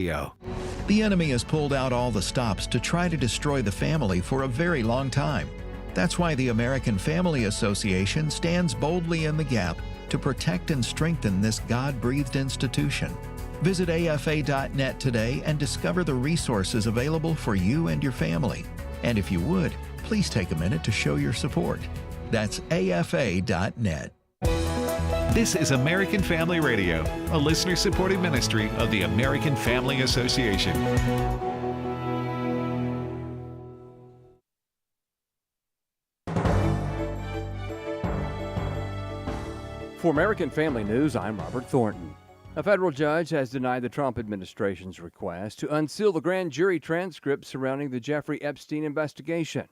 The enemy has pulled out all the stops to try to destroy the family for a very long time. That's why the American Family Association stands boldly in the gap to protect and strengthen this God-breathed institution. Visit afa.net today and discover the resources available for you and your family. And if you would, please take a minute to show your support. That's afa.net. This is American Family Radio, a listener-supported ministry of the American Family Association. For American Family News, I'm Robert Thornton. A federal judge has denied the Trump administration's request to unseal the grand jury transcripts surrounding the Jeffrey Epstein investigation.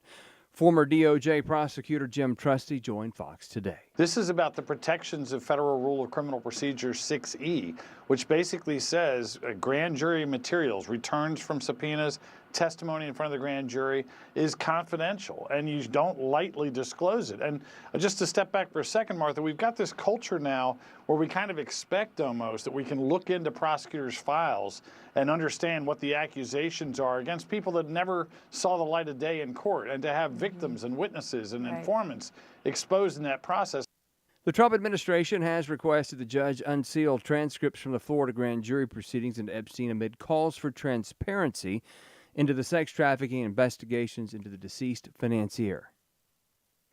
Former DOJ prosecutor Jim Trusty joined Fox today. This is about the protections of Federal Rule of Criminal Procedure 6E, which basically says grand jury materials, returns from subpoenas, testimony in front of the grand jury is confidential, and you don't lightly disclose it. And just to step back for a second, Martha, we've got this culture now where we kind of expect almost that we can look into prosecutors' files and understand what the accusations are against people that never saw the light of day in court, and to have victims and witnesses and informants exposed in that process. The Trump administration has requested the judge unseal transcripts from the Florida grand jury proceedings into Epstein amid calls for transparency into the sex trafficking investigations into the deceased financier.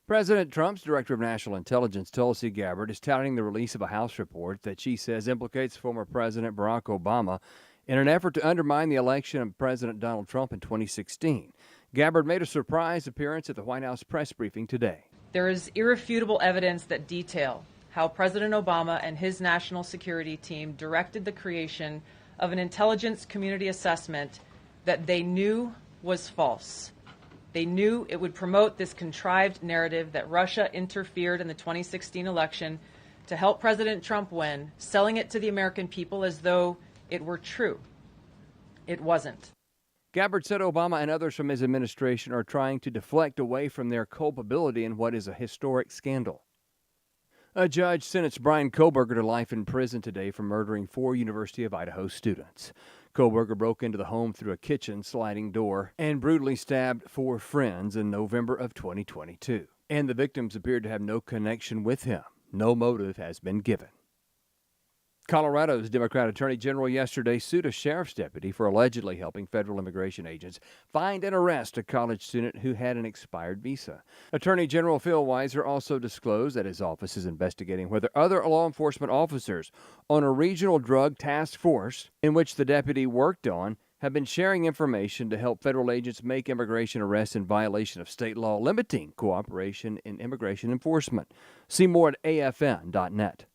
President Trump's Director of National Intelligence, Tulsi Gabbard, is touting the release of a House report that she says implicates former President Barack Obama in an effort to undermine the election of President Donald Trump in 2016. Gabbard made a surprise appearance at the White House press briefing today. There is irrefutable evidence that detail how President Obama and his national security team directed the creation of an intelligence community assessment that they knew was false. They knew it would promote this contrived narrative that Russia interfered in the 2016 election to help President Trump win, selling it to the American people as though it were true. It wasn't. Gabbard said Obama and others from his administration are trying to deflect away from their culpability in what is a historic scandal. A judge sentenced Brian Kohberger to life in prison today for murdering 4 University of Idaho students. Kohberger broke into the home through a kitchen sliding door and brutally stabbed 4 friends in November of 2022. And the victims appeared to have no connection with him. No motive has been given. Colorado's Democrat Attorney General yesterday sued a sheriff's deputy for allegedly helping federal immigration agents find and arrest a college student who had an expired visa. Attorney General Phil Weiser also disclosed that his office is investigating whether other law enforcement officers on a regional drug task force in which the deputy worked on have been sharing information to help federal agents make immigration arrests in violation of state law limiting cooperation in immigration enforcement. See more at afn.net.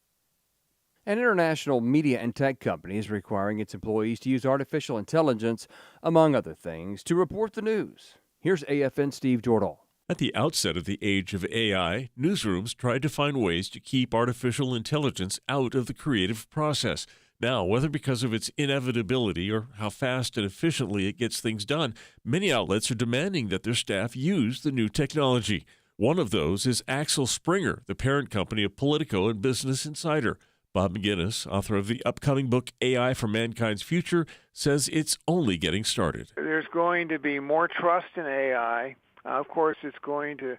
An international media and tech company is requiring its employees to use artificial intelligence, among other things, to report the news. Here's AFN Steve Jordahl. At the outset of the age of AI, newsrooms tried to find ways to keep artificial intelligence out of the creative process. Now, whether because of its inevitability or how fast and efficiently it gets things done, many outlets are demanding that their staff use the new technology. One of those is Axel Springer, the parent company of Politico and Business Insider. Bob McGinnis, author of the upcoming book AI for Mankind's Future, says it's only getting started. There's going to be more trust in AI. Of course, it's going to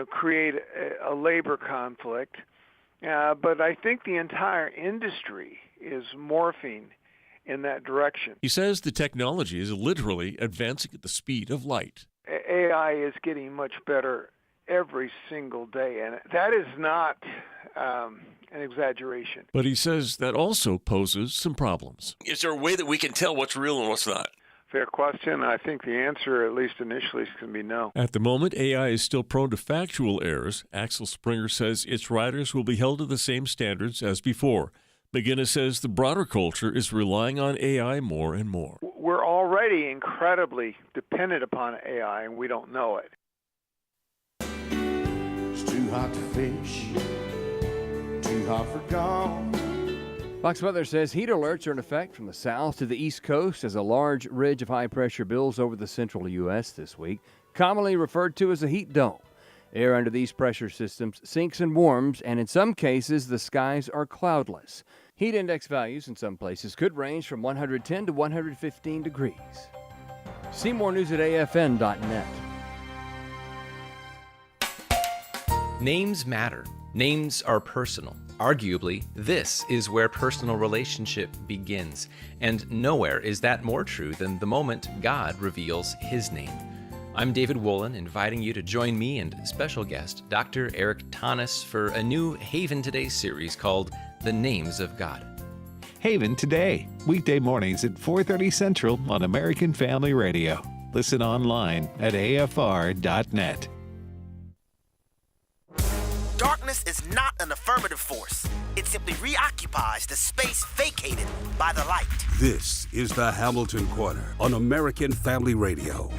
create a labor conflict. But I think the entire industry is morphing in that direction. He says the technology is literally advancing at the speed of light. AI is getting much better every single day, and that is not an exaggeration. But he says that also poses some problems. Is there a way that we can tell what's real and what's not? Fair question. I think the answer, at least initially, is going to be no. At the moment, AI is still prone to factual errors. Axel Springer says its writers will be held to the same standards as before. McGinnis says the broader culture is relying on AI more and more. We're already incredibly dependent upon AI, and we don't know it. It's too hot to fish. Too hot for golf. Fox Weather says heat alerts are in effect from the south to the east coast as a large ridge of high pressure builds over the central U.S. this week, commonly referred to as a heat dome. Air under these pressure systems sinks and warms, and in some cases the skies are cloudless. Heat index values in some places could range from 110 to 115 degrees. See more news at afn.net. Names matter. Names are personal. Arguably, this is where personal relationship begins, and nowhere is that more true than the moment God reveals His name. I'm David Wolin, inviting you to join me and special guest Dr. Eric Tanis for a new Haven Today series called The Names of God. Haven Today, weekday mornings at 4:30 Central on American Family Radio. Listen online at afr.net. Darkness is not an affirmative force. It simply reoccupies the space vacated by the light. This is the Hamilton Corner on American Family Radio.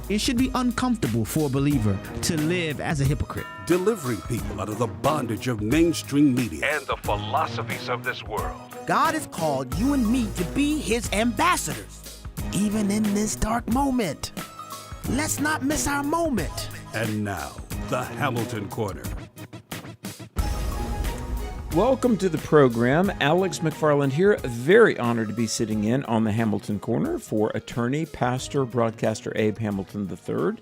It should be uncomfortable for a believer to live as a hypocrite. Delivering people out of the bondage of mainstream media and the philosophies of this world. God has called you and me to be His ambassadors, even in this dark moment. Let's not miss our moment. And now, the Hamilton Corner. Welcome to the program. Alex McFarland here. Very honored to be sitting in on the Hamilton Corner for attorney, pastor, broadcaster Abe Hamilton III.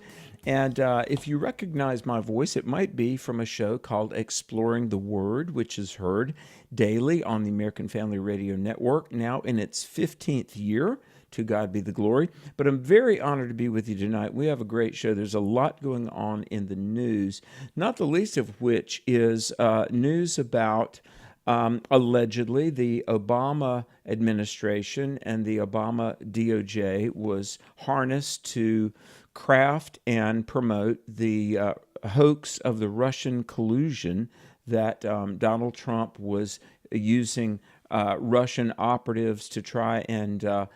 And if you recognize my voice, it might be from a show called Exploring the Word, which is heard daily on the American Family Radio Network, now in its 15th year. To God be the glory. But I'm very honored to be with you tonight. We have a great show. There's a lot going on in the news, not the least of which is news about allegedly the Obama administration and the Obama DOJ was harnessed to craft and promote the hoax of the Russian collusion that Donald Trump was using Russian operatives to try and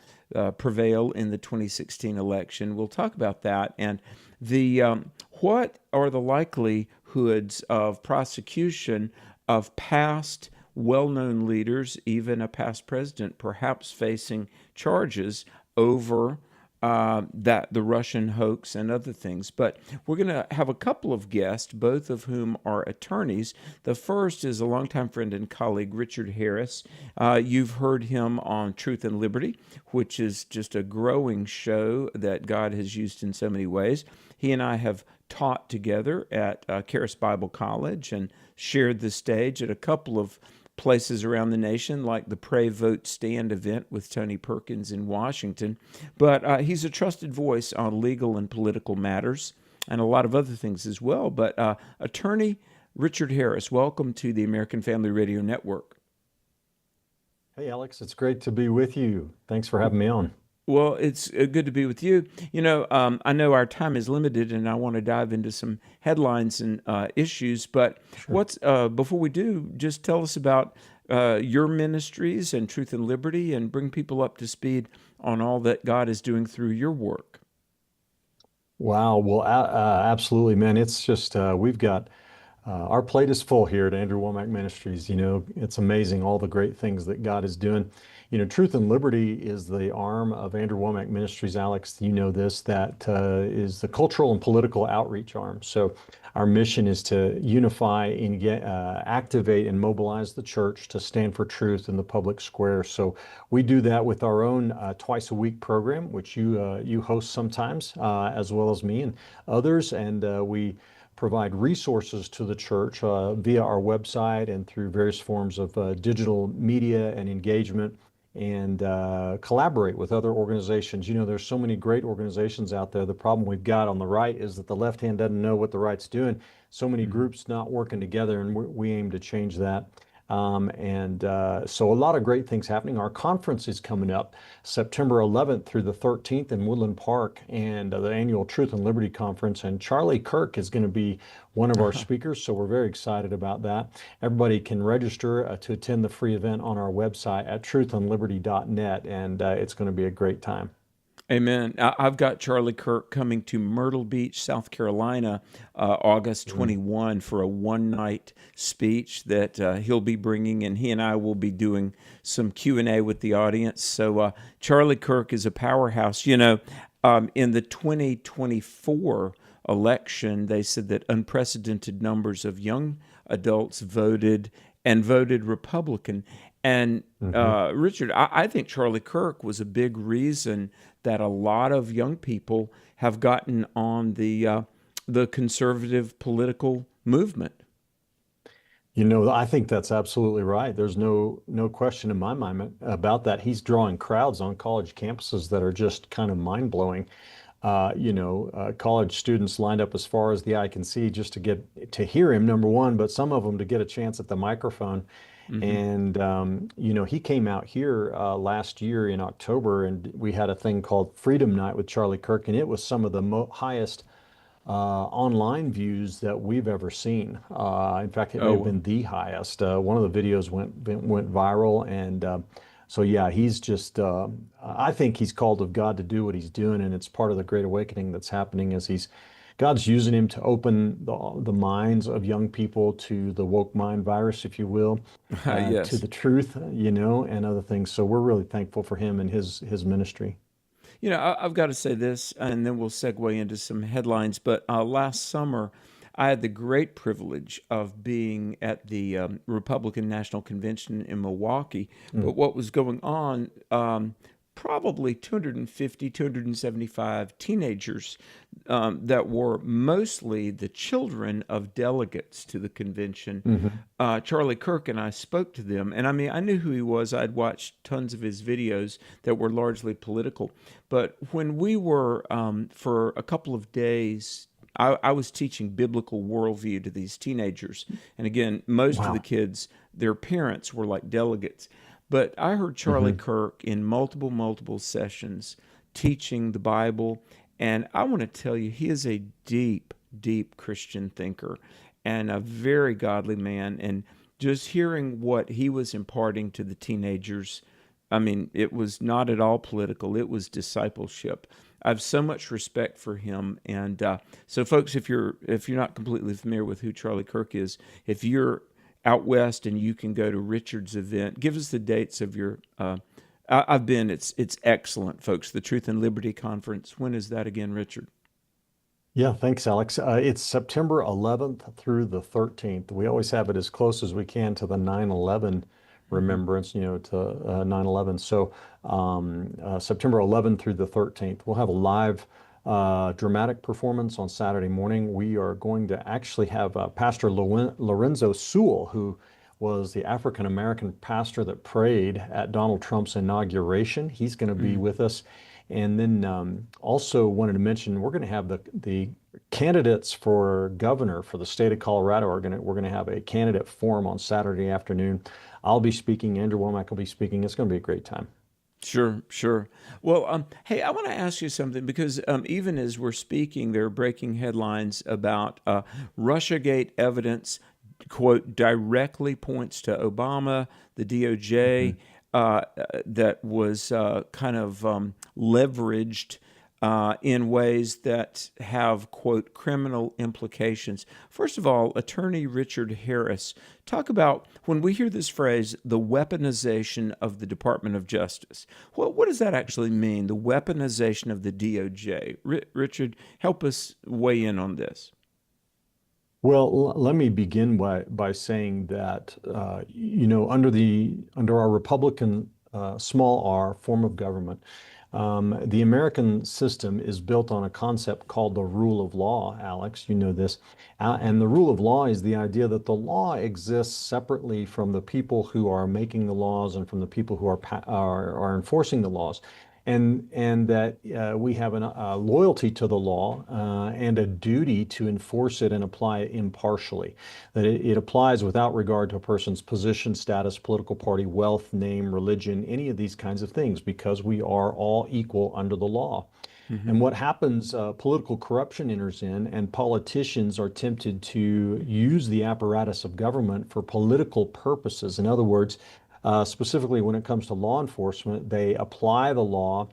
prevail in the 2016 election. We'll talk about that. And the what are the likelihoods of prosecution of past well-known leaders, even a past president, perhaps facing charges over the Russian hoax and other things. But we're going to have a couple of guests, both of whom are attorneys. The first is a longtime friend and colleague, Richard Harris. You've heard him on Truth and Liberty, which is just a growing show that God has used in so many ways. He and I have taught together at Charis Bible College and shared the stage at a couple of places around the nation, like the Pray, Vote, Stand event with Tony Perkins in Washington. But he's a trusted voice on legal and political matters and a lot of other things as well. But attorney Richard Harris, welcome to the American Family Radio Network. Hey, Alex, it's great to be with you. Thanks for having me on. Well, it's good to be with you. You know, I know our time is limited, and I want to dive into some headlines and issues. But sure. Before we do, just tell us about your ministries and Truth and Liberty, and bring people up to speed on all that God is doing through your work. Wow. Well, absolutely, man. It's just we've got our plate is full here at Andrew Womack Ministries. You know, it's amazing all the great things that God is doing. You know, Truth and Liberty is the arm of Andrew Womack Ministries, Alex, you know this, that is the cultural and political outreach arm. So our mission is to unify, and activate and mobilize the church to stand for truth in the public square. So we do that with our own twice a week program, which you host sometimes, as well as me and others. And we provide resources to the church via our website and through various forms of digital media and engagement, and collaborate with other organizations. You know, there's so many great organizations out there. The problem we've got on the right is that the left hand doesn't know what the right's doing. So many groups not working together, and we aim to change that. So a lot of great things happening. Our conference is coming up September 11th through the 13th in Woodland Park, and the annual Truth and Liberty Conference. And Charlie Kirk is going to be one of our speakers, so we're very excited about that. Everybody can register to attend the free event on our website at truthandliberty.net, and it's going to be a great time. Amen. I've got Charlie Kirk coming to Myrtle Beach, South Carolina, August 21 for a one-night speech that he'll be bringing, and he and I will be doing some Q&A with the audience. So Charlie Kirk is a powerhouse. You know, in the 2024 election, they said that unprecedented numbers of young adults voted and voted Republican. And Mm-hmm. Richard, I think Charlie Kirk was a big reason that a lot of young people have gotten on the conservative political movement. I think that's absolutely right. There's no question in my mind about that. He's drawing crowds on college campuses that are just kind of mind-blowing. College students lined up as far as the eye can see just to get to hear him, number one, but some of them to get a chance at the microphone. Mm-hmm. And he came out here last year in October, and we had a thing called Freedom Night with Charlie Kirk, and it was some of the highest online views that we've ever seen. In fact, it may have been the highest. One of the videos went viral, and so yeah, he's just. I think he's called of God to do what he's doing, and it's part of the Great Awakening that's happening as God's using him to open the minds of young people to the woke mind virus, if you will, Yes. to the truth, and other things. So we're really thankful for him and his ministry. I've got to say this, and then we'll segue into some headlines. But last summer, I had the great privilege of being at the Republican National Convention in Milwaukee. But what was going on, probably 250, 275 teenagers that were mostly the children of delegates to the convention. Charlie Kirk and I spoke to them, and I mean, I knew who he was. I'd watched tons of his videos that were largely political. But when we were, for a couple of days, I was teaching biblical worldview to these teenagers. And again, most of the kids, their parents were like delegates. But I heard Charlie Kirk in multiple sessions teaching the Bible. And I want to tell you, he is a deep Christian thinker and a very godly man. And just hearing what he was imparting to the teenagers, I mean, it was not at all political. It was discipleship. I have so much respect for him. And so, folks, if you're not completely familiar with who Charlie Kirk is, if you're out west and you can go to Richard's event, give us the dates of your. I've been. It's excellent, folks. The Truth and Liberty Conference. When is that again, Richard? Yeah, thanks, Alex. It's September 11th through the 13th. We always have it as close as we can to the 9/11 remembrance, to 9/11. So September 11th through the 13th, we'll have a live dramatic performance on Saturday morning. We are going to actually have Pastor Lorenzo Sewell, who was the African-American pastor that prayed at Donald Trump's inauguration. He's going to be with us. And then also wanted to mention, we're going to have the candidates for governor for the state of Colorado we're going to have a candidate forum on Saturday afternoon. I'll be speaking. Andrew Womack will be speaking. It's going to be a great time. Sure. Well, hey, I want to ask you something because even as we're speaking, there are breaking headlines about Russiagate evidence, quote, directly points to Obama, the DOJ, that was kind of leveraged in ways that have, quote, criminal implications. First of all, Attorney Richard Harris, talk about, when we hear this phrase, the weaponization of the Department of Justice. What does that actually mean, the weaponization of the DOJ? Richard, help us weigh in on this. Well, let me begin by saying that, under our Republican small r form of government, the American system is built on a concept called the rule of law, Alex, you know this. And the rule of law is the idea that the law exists separately from the people who are making the laws and from the people who are enforcing the laws. And that we have a loyalty to the law and a duty to enforce it and apply it impartially. That it applies without regard to a person's position, status, political party, wealth, name, religion, any of these kinds of things, because we are all equal under the law. And what happens, political corruption enters in, and politicians are tempted to use the apparatus of government for political purposes. In other words, specifically when it comes to law enforcement, they apply the law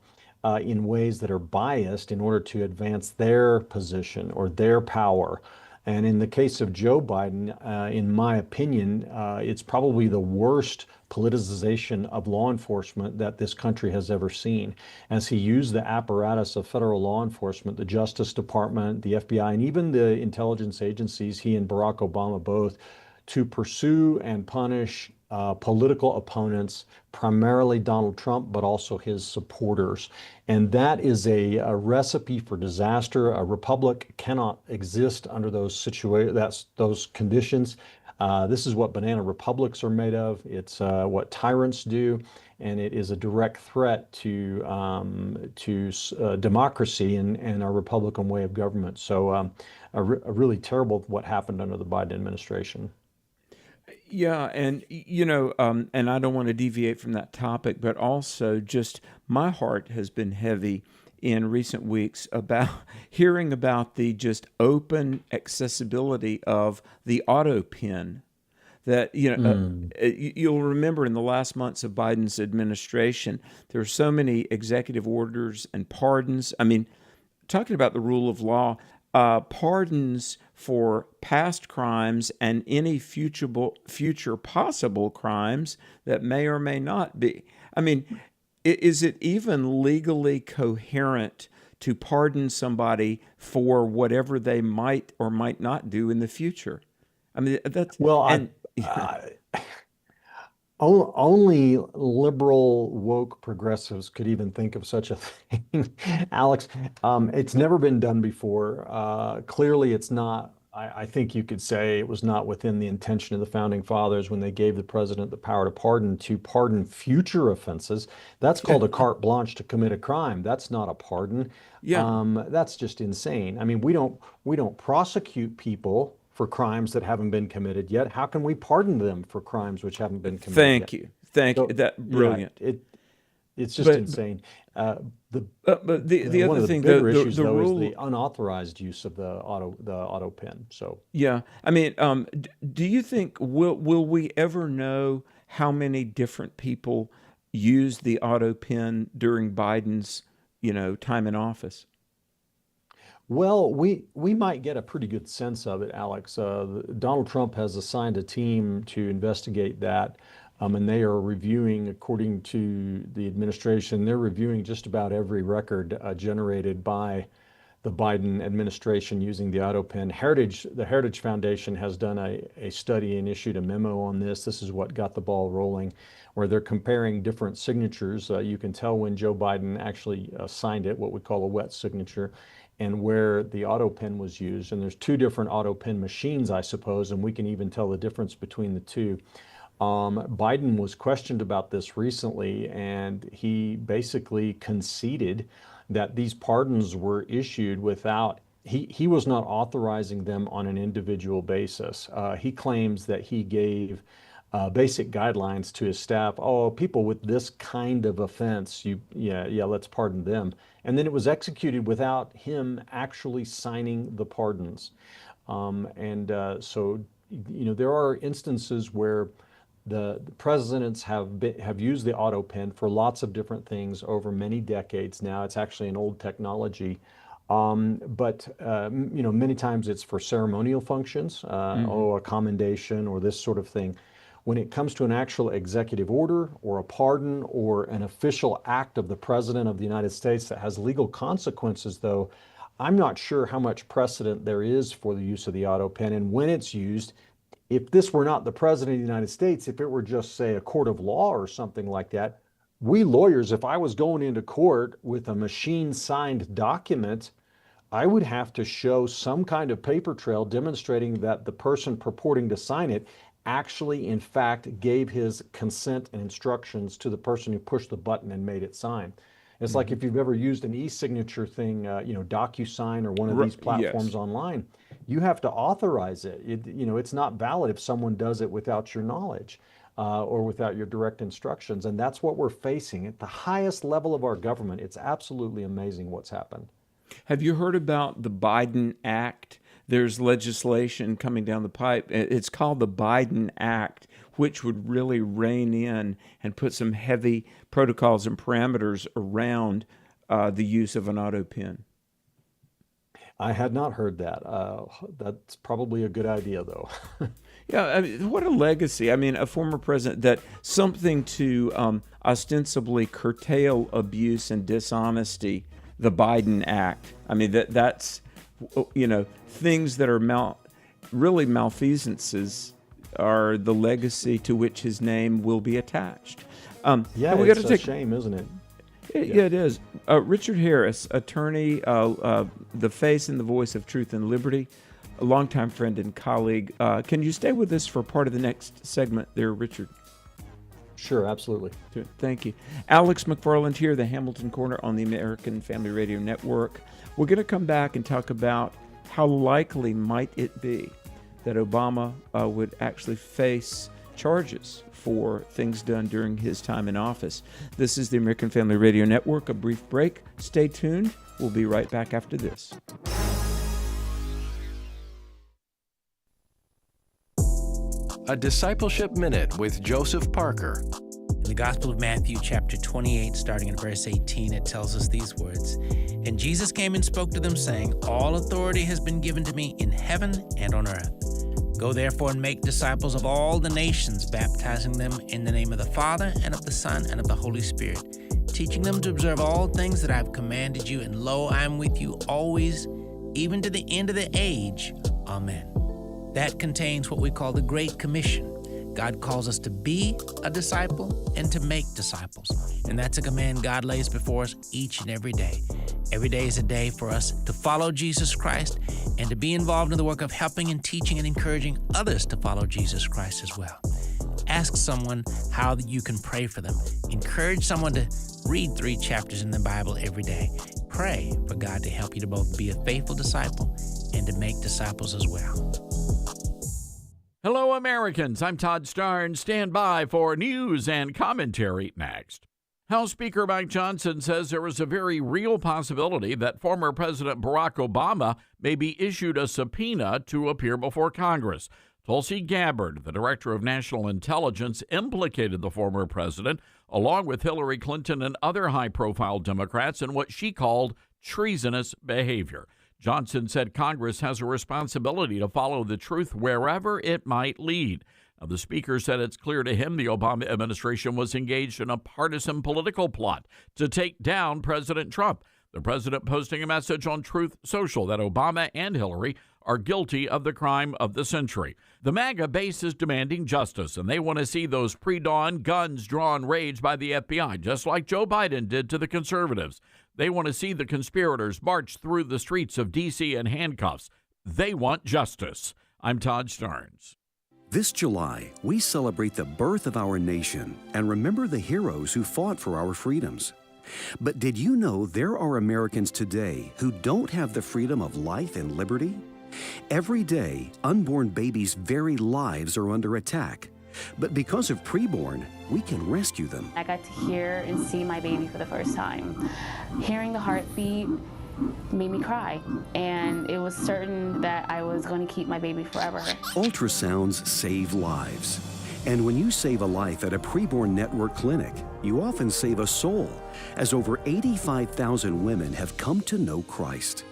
in ways that are biased in order to advance their position or their power. And in the case of Joe Biden, in my opinion, it's probably the worst politicization of law enforcement that this country has ever seen, as he used the apparatus of federal law enforcement, the Justice Department, the FBI, and even the intelligence agencies, he and Barack Obama both, to pursue and punish political opponents, primarily Donald Trump, but also his supporters. And that is a recipe for disaster. A republic cannot exist under those conditions. This is what banana republics are made of. It's what tyrants do, and it is a direct threat to democracy and our Republican way of government. So, really terrible what happened under the Biden administration. Yeah, and and I don't want to deviate from that topic, but also just my heart has been heavy in recent weeks about hearing about the just open accessibility of the auto pen. That you'll remember in the last months of Biden's administration, there were so many executive orders and pardons. I mean, talking about the rule of law, pardons for past crimes and any future possible crimes that may or may not be. I mean, is it even legally coherent to pardon somebody for whatever they might or might not do in the future? I mean, that's only liberal, woke progressives could even think of such a thing, Alex. It's never been done before. Clearly, it's not. I think you could say it was not within the intention of the founding fathers when they gave the president the power to pardon future offenses. That's called a carte blanche to commit a crime. That's not a pardon. Yeah. That's just insane. I mean, we don't prosecute people for crimes that haven't been committed yet. How can we pardon them for crimes which haven't been committed Thank yet? you. Thank you. That brilliant. Yeah, it's just insane. The other thing, the bigger issues the though rule, is the unauthorized use of the auto pen. So yeah, I mean, do you think will we ever know how many different people used the auto pen during Biden's time in office? Well, we might get a pretty good sense of it, Alex. Donald Trump has assigned a team to investigate that, and they are reviewing, according to the administration, they're reviewing just about every record generated by the Biden administration using the auto pen. The Heritage Foundation has done a study and issued a memo on this. This is what got the ball rolling, where they're comparing different signatures. You can tell when Joe Biden actually signed it, what we call a wet signature, and where the auto pen was used. And there's two different auto pen machines, I suppose, and we can even tell the difference between the two. Biden was questioned about this recently, and he basically conceded that these pardons were issued without, he was not authorizing them on an individual basis. He claims that he gave basic guidelines to his staff. Oh, people with this kind of offense, let's pardon them. And then it was executed without him actually signing the pardons. So there are instances where the presidents have used the auto pen for lots of different things over many decades now. It's actually an old technology. But many times it's for ceremonial functions, a commendation or this sort of thing. When it comes to an actual executive order or a pardon or an official act of the President of the United States that has legal consequences, though, I'm not sure how much precedent there is for the use of the auto pen and when it's used. If this were not the President of the United States, if it were just, say, a court of law or something like that, we lawyers, if I was going into court with a machine-signed document, I would have to show some kind of paper trail demonstrating that the person purporting to sign it actually, in fact, gave his consent and instructions to the person who pushed the button and made it sign. It's like if you've ever used an e-signature thing, DocuSign or one of these platforms online, you have to authorize it. It's not valid if someone does it without your knowledge or without your direct instructions. And that's what we're facing at the highest level of our government. It's absolutely amazing what's happened. Have you heard about the Biden Act? There's legislation coming down the pipe. It's called the Biden Act, which would really rein in and put some heavy protocols and parameters around the use of an auto pen. I had not heard that. That's probably a good idea, though. Yeah, I mean, what a legacy. I mean, a former president, that something to ostensibly curtail abuse and dishonesty, the Biden Act. I mean, that's things that are really malfeasances are the legacy to which his name will be attached. Yeah, and it's a shame, isn't it? Yeah, it is. Richard Harris, attorney, the face and the voice of Truth and Liberty, a longtime friend and colleague. Can you stay with us for part of the next segment there, Richard? Sure, absolutely. Thank you. Alex McFarland here, the Hamilton Corner on the American Family Radio Network. We're going to come back and talk about how likely might it be that Obama would actually face charges for things done during his time in office. This is the American Family Radio Network. A brief break. Stay tuned. We'll be right back after this. A Discipleship Minute with Joseph Parker. In the Gospel of Matthew, chapter 28, starting in verse 18, it tells us these words. And Jesus came and spoke to them, saying, All authority has been given to me in heaven and on earth. Go therefore and make disciples of all the nations, baptizing them in the name of the Father, and of the Son, and of the Holy Spirit, teaching them to observe all things that I have commanded you, and lo, I am with you always, even to the end of the age. Amen. That contains what we call the Great Commission. God calls us to be a disciple and to make disciples. And that's a command God lays before us each and every day. Every day is a day for us to follow Jesus Christ and to be involved in the work of helping and teaching and encouraging others to follow Jesus Christ as well. Ask someone how you can pray for them. Encourage someone to read 3 chapters in the Bible every day. Pray for God to help you to both be a faithful disciple and to make disciples as well. Hello, Americans. I'm Todd Starnes. Stand by for news and commentary next. House Speaker Mike Johnson says there is a very real possibility that former President Barack Obama may be issued a subpoena to appear before Congress. Tulsi Gabbard, the director of national intelligence, implicated the former president, along with Hillary Clinton and other high-profile Democrats, in what she called treasonous behavior. Johnson said Congress has a responsibility to follow the truth wherever it might lead. Now, the speaker said it's clear to him the Obama administration was engaged in a partisan political plot to take down President Trump. The president posting a message on Truth Social that Obama and Hillary are guilty of the crime of the century. The MAGA base is demanding justice, and they want to see those pre-dawn guns-drawn raids by the FBI, just like Joe Biden did to the conservatives. They want to see the conspirators march through the streets of D.C. in handcuffs. They want justice. I'm Todd Starnes. This July, we celebrate the birth of our nation and remember the heroes who fought for our freedoms. But did you know there are Americans today who don't have the freedom of life and liberty? Every day, unborn babies' very lives are under attack. But because of preborn, we can rescue them. I got to hear and see my baby for the first time. Hearing the heartbeat made me cry, and it was certain that I was going to keep my baby forever. Ultrasounds save lives. And when you save a life at a preborn network clinic, you often save a soul, as over 85,000 women have come to know Christ.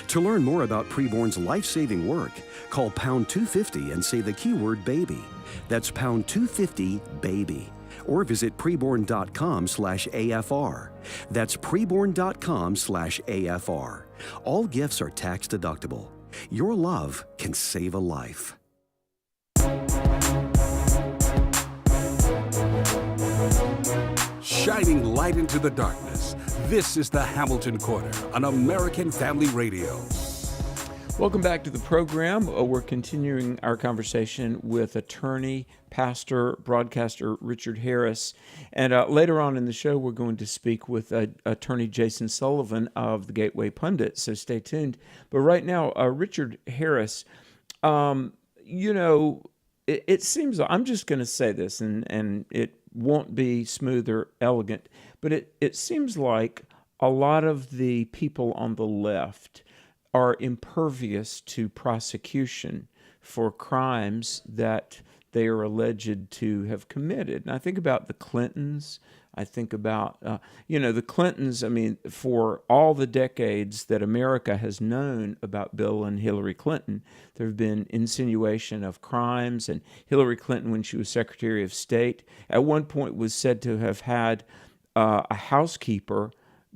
To learn more about preborn's life-saving work, call pound 250 and say the keyword baby. That's pound 250 baby. Or visit preborn.com/AFR. That's preborn.com/AFR. All gifts are tax deductible. Your love can save a life. Shining light into the darkness. This is the Hamilton Corner on American Family Radio. Welcome back to the program. We're continuing our conversation with attorney, pastor, broadcaster Richard Harris. And later on in the show, we're going to speak with attorney Jason Sullivan of the Gateway Pundit. So stay tuned. But right now, Richard Harris, it seems, I'm just going to say this, and it won't be smooth or elegant, but it seems like a lot of the people on the left are impervious to prosecution for crimes that they are alleged to have committed. And I think about the Clintons. I think about, the Clintons, for all the decades that America has known about Bill and Hillary Clinton, there have been insinuation of crimes. And Hillary Clinton, when she was Secretary of State, at one point was said to have had a housekeeper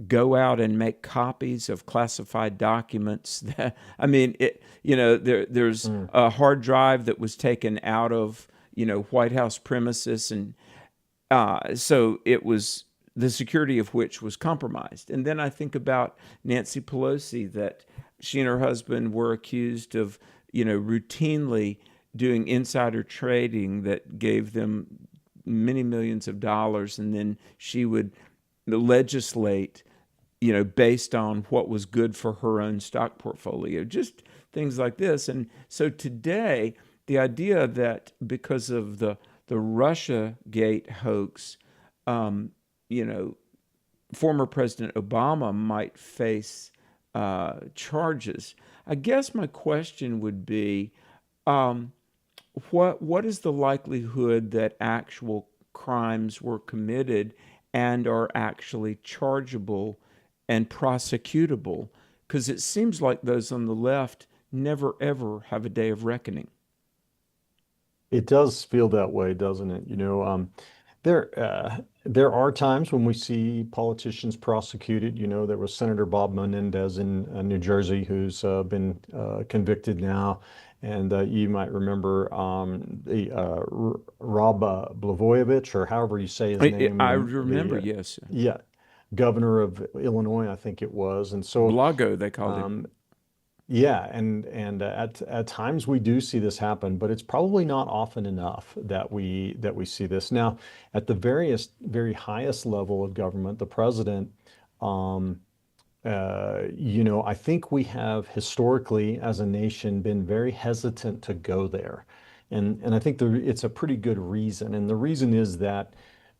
go out and make copies of classified documents. I mean, there's a hard drive that was taken out of, White House premises, and so it was the security of which was compromised. And then I think about Nancy Pelosi, that she and her husband were accused of, routinely doing insider trading that gave them many millions of dollars, and then she would legislate, based on what was good for her own stock portfolio, just things like this. And so today, the idea that because of the Russiagate hoax, former President Obama might face charges. I guess my question would be, what is the likelihood that actual crimes were committed and are actually chargeable and prosecutable? Because it seems like those on the left never, ever have a day of reckoning. It does feel that way, doesn't it? There are times when we see politicians prosecuted. There was Senator Bob Menendez in New Jersey, who's been convicted now. And you might remember Rob Blagojevich, or however you say his name. I remember, yes. Yeah, governor of Illinois, I think it was. And so Blago, they called him. Yeah, and at times we do see this happen, but it's probably not often enough that we see this. Now, at the very highest level of government, the president, I think we have historically, as a nation, been very hesitant to go there, and I think it's a pretty good reason. And the reason is that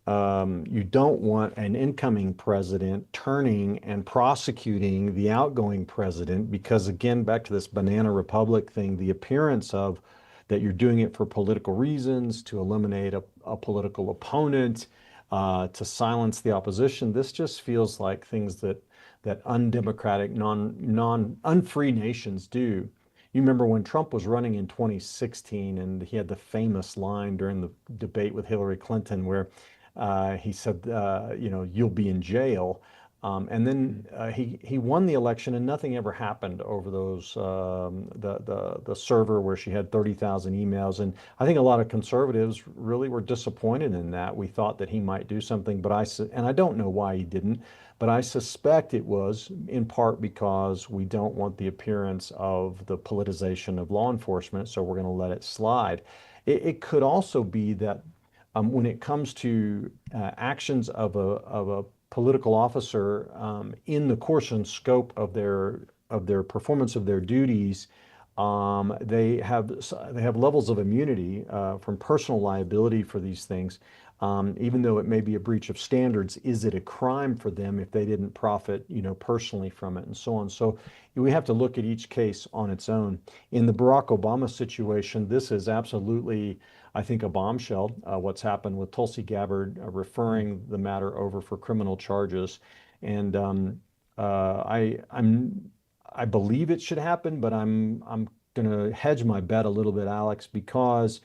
you don't want an incoming president turning and prosecuting the outgoing president, because, again, back to this banana republic thing, the appearance of that you're doing it for political reasons, to eliminate a political opponent, to silence the opposition. This just feels like things that undemocratic, unfree nations do. You remember when Trump was running in 2016, and he had the famous line during the debate with Hillary Clinton where he said, you'll be in jail. And then he won the election, and nothing ever happened over those the server where she had 30,000 emails. And I think a lot of conservatives really were disappointed in that. We thought that he might do something, but I don't know why he didn't, but I suspect it was in part because we don't want the appearance of the politicization of law enforcement, so we're going to let it slide. It could also be that when it comes to actions of a political officer in the course and scope of their performance of their duties, they have levels of immunity from personal liability for these things. Even though it may be a breach of standards, is it a crime for them if they didn't profit, personally from it, and so on? So we have to look at each case on its own. In the Barack Obama situation, this is absolutely, I think, a bombshell, what's happened with Tulsi Gabbard referring the matter over for criminal charges. And I believe it should happen, but I'm going to hedge my bet a little bit, Alex, because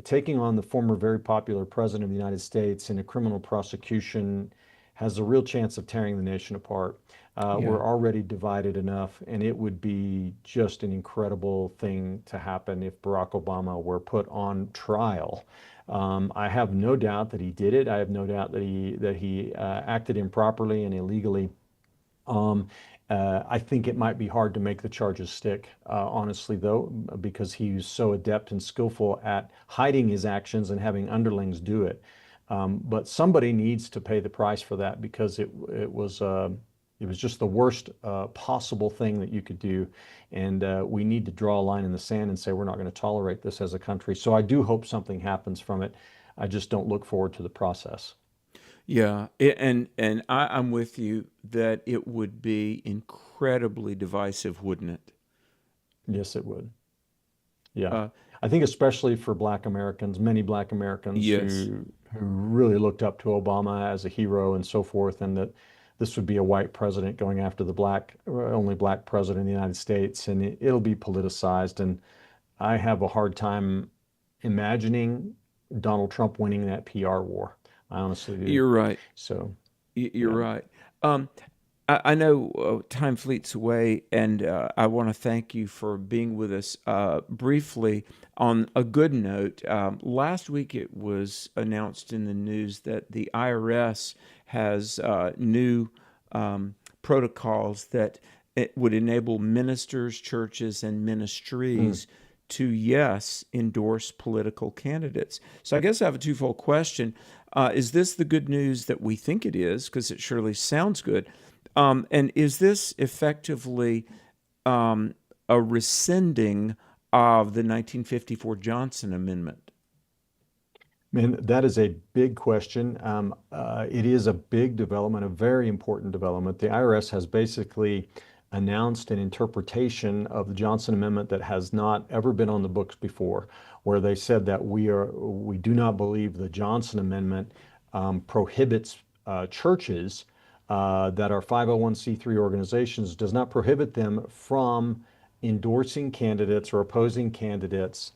taking on the former very popular president of the United States in a criminal prosecution has a real chance of tearing the nation apart. We're already divided enough, and it would be just an incredible thing to happen if Barack Obama were put on trial. I have no doubt that he did it. I have no doubt that he acted improperly and illegally. I think it might be hard to make the charges stick, honestly, though, because he's so adept and skillful at hiding his actions and having underlings do it. But somebody needs to pay the price for that, because it was just the worst possible thing that you could do. And we need to draw a line in the sand and say we're not going to tolerate this as a country. So I do hope something happens from it. I just don't look forward to the process. Yeah, and I'm with you that it would be incredibly divisive, wouldn't it? Yes, it would. Yeah, I think especially for Black Americans, many Black Americans who really looked up to Obama as a hero and so forth, and that this would be a white president going after the only black president in the United States, and it'll be politicized. And I have a hard time imagining Donald Trump winning that PR war. I honestly do. You're right. So you're right. I know time fleets away, and I want to thank you for being with us. Briefly, on a good note, last week it was announced in the news that the IRS has new protocols that it would enable ministers, churches, and ministries to, yes, endorse political candidates. So I guess I have a twofold question. Is this the good news that we think it is? Because it surely sounds good. And is this effectively a rescinding of the 1954 Johnson Amendment? Man, that is a big question. It is a big development, a very important development. The IRS has basically announced an interpretation of the Johnson Amendment that has not ever been on the books before, where they said that we do not believe the Johnson Amendment prohibits churches that are 501c3 organizations, does not prohibit them from endorsing candidates or opposing candidates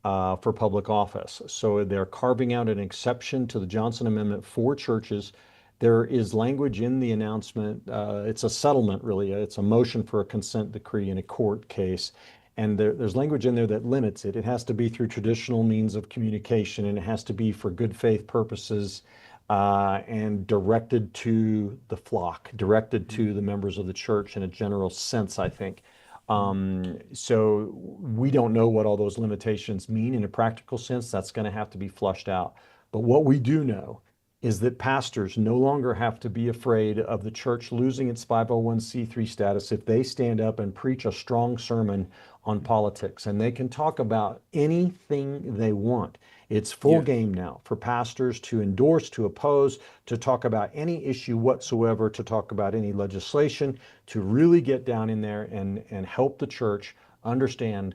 for public office. So they're carving out an exception to the Johnson Amendment for churches. There is language in the announcement. It's a settlement, really. It's a motion for a consent decree in a court case. And there's language in there that limits it. It has to be through traditional means of communication, and it has to be for good faith purposes and directed to the flock, directed to the members of the church in a general sense, I think. So we don't know what all those limitations mean in a practical sense. That's going to have to be flushed out. But what we do know is that pastors no longer have to be afraid of the church losing its 501c3 status if they stand up and preach a strong sermon on politics, and they can talk about anything they want. It's full game now for pastors to endorse, to oppose, to talk about any issue whatsoever, to talk about any legislation, to really get down in there and help the church understand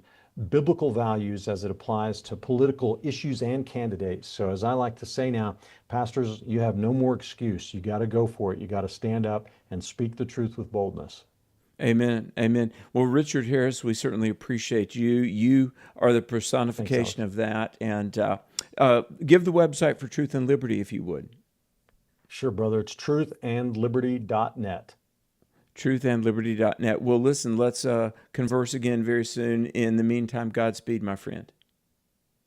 biblical values as it applies to political issues and candidates. So as I like to say now, pastors, you have no more excuse. You got to go for it. You got to stand up and speak the truth with boldness. Amen. Amen. Well, Richard Harris, we certainly appreciate you. You are the personification of that. And give the website for Truth and Liberty, if you would. Sure, brother. It's truthandliberty.net. Truthandliberty.net. Well, listen, let's converse again very soon. In the meantime, Godspeed, my friend.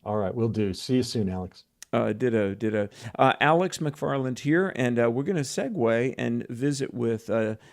All right, we'll do. See you soon, Alex. Ditto. Alex McFarland here, and we're going to segue and visit with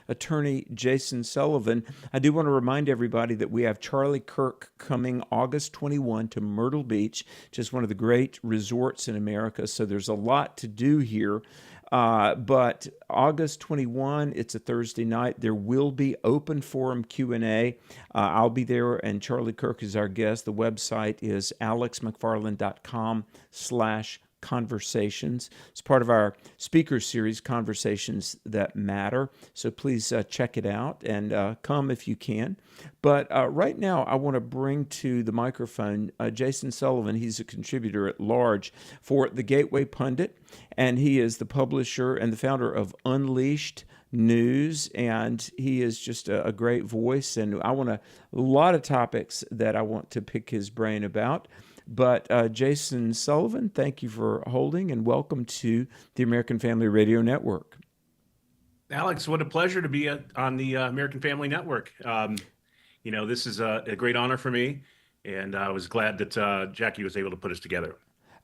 attorney Jason Sullivan. I do want to remind everybody that we have Charlie Kirk coming August 21 to Myrtle Beach, just one of the great resorts in America, so there's a lot to do here. But August 21, it's a Thursday night. There will be open forum Q&A. I'll be there, and Charlie Kirk is our guest. The website is alexmcfarland.com/conversations. It's part of our speaker series, Conversations That Matter. So please check it out and come if you can. But right now, I want to bring to the microphone Jason Sullivan. He's a contributor at large for the Gateway Pundit, and he is the publisher and the founder of Unleashed News, and he is just a great voice. And I want a lot of topics that I want to pick his brain about. But Jason Sullivan, thank you for holding, and welcome to the American Family Radio Network. Alex, what a pleasure to be on the American Family Network. This is a great honor for me, and I was glad that Jackie was able to put us together.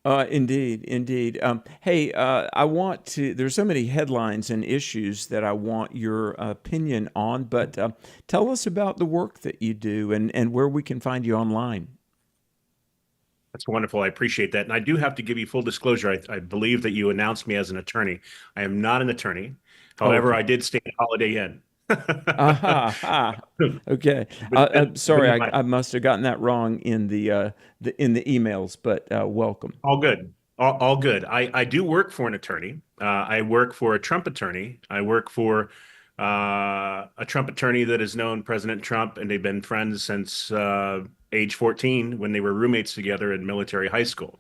Indeed. Hey, I want to, there's so many headlines and issues that I want your opinion on, but tell us about the work that you do and where we can find you online. That's wonderful. I appreciate that. And I do have to give you full disclosure. I believe that you announced me as an attorney. I am not an attorney. However, I did stay at Holiday Inn. Okay. I'm sorry, I must have gotten that wrong in the emails, but welcome. All good. All good. I do work for an attorney. I work for a Trump attorney. I work for a Trump attorney that has known President Trump, and they've been friends since age 14 when they were roommates together in military high school.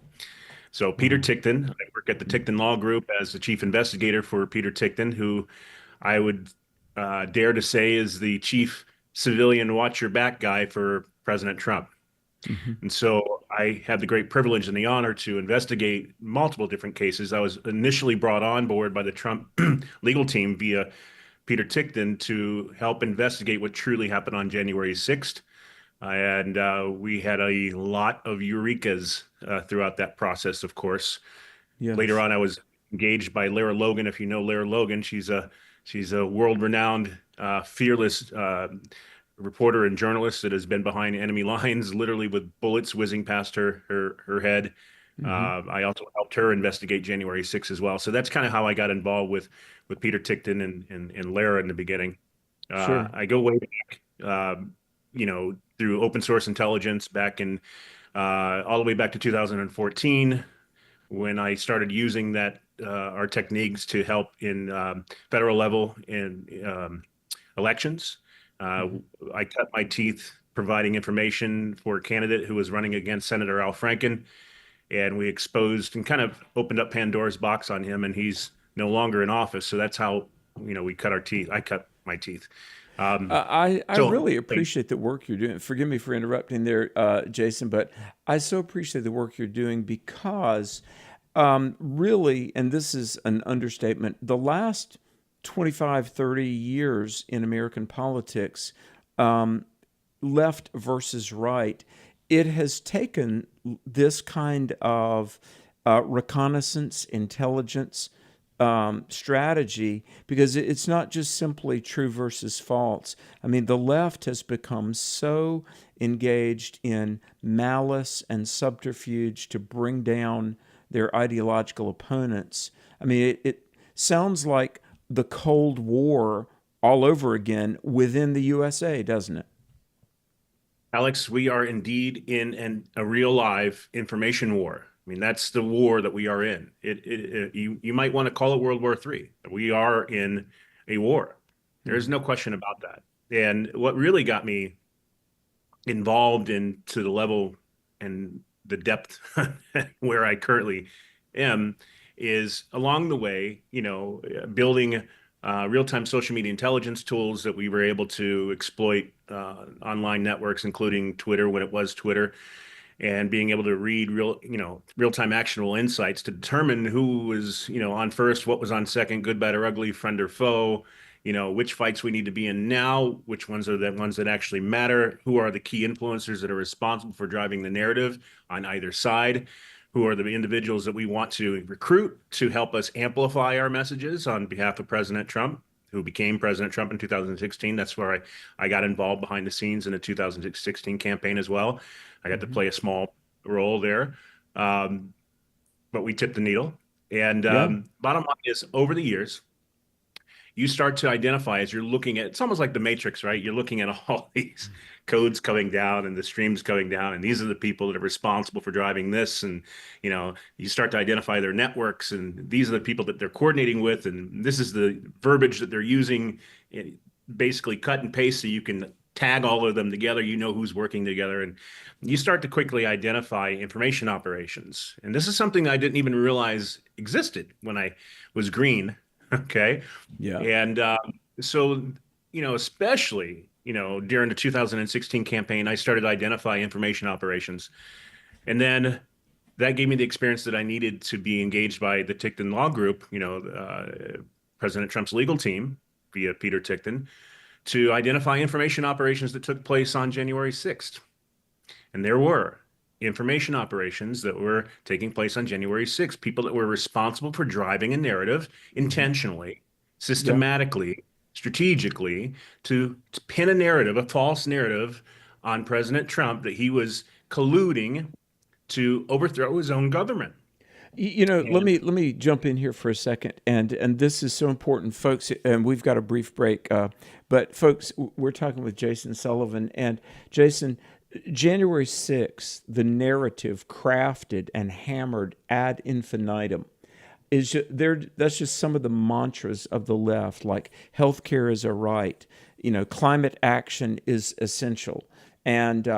So Peter Tickton, I work at the Tickton Law Group as the chief investigator for Peter Tickton, who I would dare to say is the chief civilian watch your back guy for President Trump. Mm-hmm. And so I had the great privilege and the honor to investigate multiple different cases. I was initially brought on board by the Trump legal team via Peter Tickton to help investigate what truly happened on January 6th. And we had a lot of eurekas throughout that process, of course. Yes. Later on, I was engaged by Lara Logan. If you know Lara Logan, she's a world-renowned, fearless reporter and journalist that has been behind enemy lines, literally with bullets whizzing past her head. I also helped her investigate January 6th as well. So that's kind of how I got involved with Peter Tickton and Lara in the beginning. Sure. I go way back, through open source intelligence back in all the way back to 2014, when I started using our techniques to help in federal level in elections. I cut my teeth providing information for a candidate who was running against Senator Al Franken, and we exposed and kind of opened up Pandora's box on him, and he's no longer in office. So that's how we cut our teeth. I cut my teeth. I really appreciate the work you're doing. Forgive me for interrupting there, Jason, but I so appreciate the work you're doing because really, and this is an understatement, the last 25, 30 years in American politics, left versus right, it has taken this kind of reconnaissance, intelligence, strategy, because it's not just simply true versus false. I mean, the left has become so engaged in malice and subterfuge to bring down their ideological opponents. I mean, it sounds like the Cold War all over again within the USA, doesn't it? Alex, we are indeed in a real live information war. I mean, that's the war that we are in. You might want to call it World War III. We are in a war. There is no question about that. And what really got me involved into the level and the depth where I currently am is along the way, building real-time social media intelligence tools that we were able to exploit online networks, including Twitter when it was Twitter, and being able to read real-time actionable insights to determine who was, on first, what was on second, good, bad, or ugly, friend or foe, which fights we need to be in now, which ones are the ones that actually matter, who are the key influencers that are responsible for driving the narrative on either side, who are the individuals that we want to recruit to help us amplify our messages on behalf of President Trump, who became President Trump in 2016. That's where I got involved behind the scenes in the 2016 campaign as well. I got to play a small role there, but we tipped the needle. And bottom line is, over the years, you start to identify as you're looking at, it's almost like the Matrix, right? You're looking at all these codes coming down and the streams coming down, and these are the people that are responsible for driving this. And, you start to identify their networks, and these are the people that they're coordinating with, and this is the verbiage that they're using, basically cut and paste so you can tag all of them together, who's working together, and you start to quickly identify information operations. And this is something I didn't even realize existed when I was green. Okay. Yeah. And so, especially, during the 2016 campaign, I started to identify information operations. And then that gave me the experience that I needed to be engaged by the Tickton Law Group, President Trump's legal team via Peter Tickton, to identify information operations that took place on January 6th. And there were information operations that were taking place on January 6th, people that were responsible for driving a narrative intentionally, systematically, strategically, to pin a narrative, a false narrative on President Trump that he was colluding to overthrow his own government. Let me jump in here for a second, and this is so important, folks. And we've got a brief break, but folks, we're talking with Jason Sullivan, and Jason, January 6th, the narrative crafted and hammered ad infinitum is that's just some of the mantras of the left, like healthcare is a right, climate action is essential, and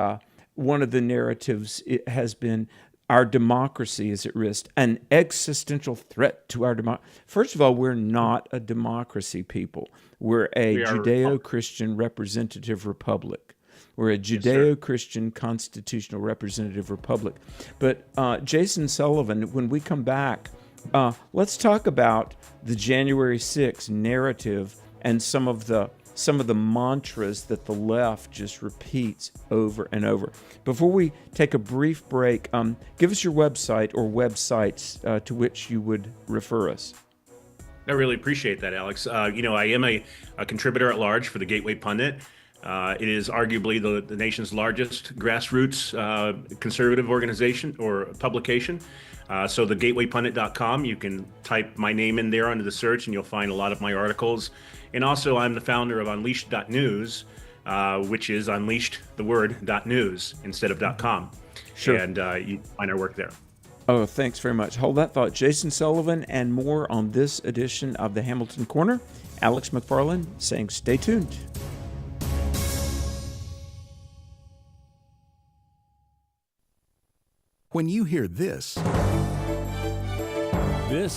one of the narratives has been our democracy is at risk, an existential threat to our democracy. First of all, we're not a democracy, people. We're a Judeo-Christian representative republic. We're a Judeo-Christian constitutional representative republic. But Jason Sullivan, when we come back, let's talk about the January 6th narrative and some of the mantras that the left just repeats over and over. Before we take a brief break, give us your website or websites to which you would refer us. I really appreciate that, Alex. I am a contributor at large for the Gateway Pundit. It is arguably the nation's largest grassroots conservative organization or publication. So the gatewaypundit.com, you can type my name in there under the search and you'll find a lot of my articles. And also I'm the founder of Unleashed.news, which is unleashed, the word, .news instead of .com. Sure. And you find our work there. Oh, thanks very much. Hold that thought. Jason Sullivan and more on this edition of the Hamilton Corner. Alex McFarland saying stay tuned. When you hear this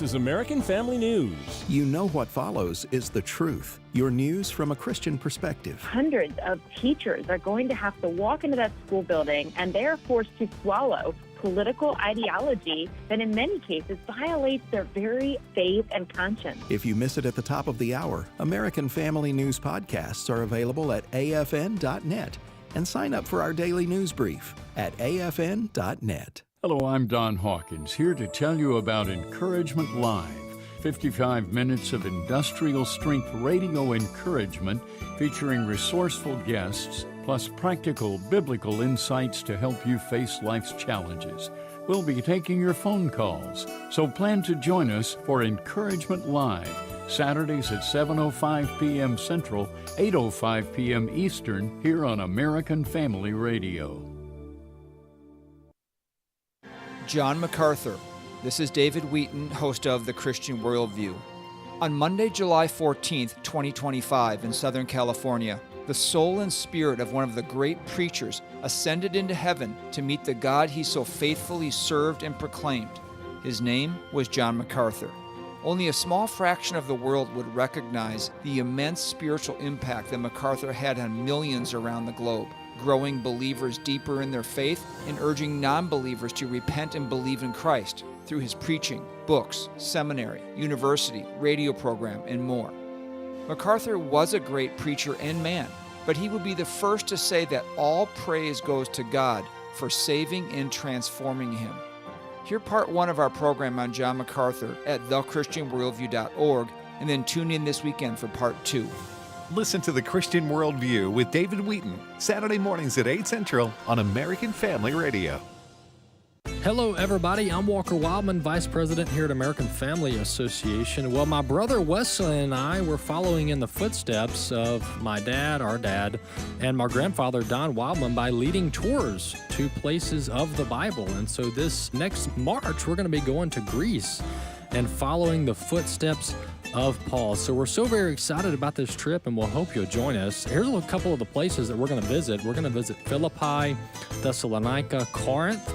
is American Family News. You know what follows is the truth. Your news from a Christian perspective. Hundreds of teachers are going to have to walk into that school building and they are forced to swallow political ideology that in many cases violates their very faith and conscience. If you miss it at the top of the hour, American Family News podcasts are available at afn.net. And sign up for our daily news brief at afn.net. Hello, I'm Don Hawkins, here to tell you about Encouragement Live. 55 minutes of industrial-strength radio encouragement featuring resourceful guests, plus practical biblical insights to help you face life's challenges. We'll be taking your phone calls, so plan to join us for Encouragement Live, Saturdays at 7:05 p.m. Central, 8:05 p.m. Eastern, here on American Family Radio. John MacArthur. This is David Wheaton, host of The Christian Worldview. On Monday, July 14th, 2025, in Southern California, the soul and spirit of one of the great preachers ascended into heaven to meet the God he so faithfully served and proclaimed. His name was John MacArthur. Only a small fraction of the world would recognize the immense spiritual impact that MacArthur had on millions around the globe, growing believers deeper in their faith and urging non-believers to repent and believe in Christ through his preaching, books, seminary, university, radio program, and more. MacArthur was a great preacher and man, but he would be the first to say that all praise goes to God for saving and transforming him. Hear part one of our program on John MacArthur at thechristianworldview.org, and then tune in this weekend for part two. Listen to The Christian Worldview with David Wheaton, Saturday mornings at 8 Central on American Family Radio. Hello, everybody. I'm Walker Wildman, Vice President here at American Family Association. Well, my brother Wesley and I were following in the footsteps of my dad, our dad, and my grandfather Don Wildman by leading tours to places of the Bible. And so this next March, we're going to be going to Greece and following the footsteps of Paul. So we're so very excited about this trip, and we'll hope you'll join us. Here's a couple of the places that we're going to visit. We're going to visit Philippi, Thessalonica, Corinth,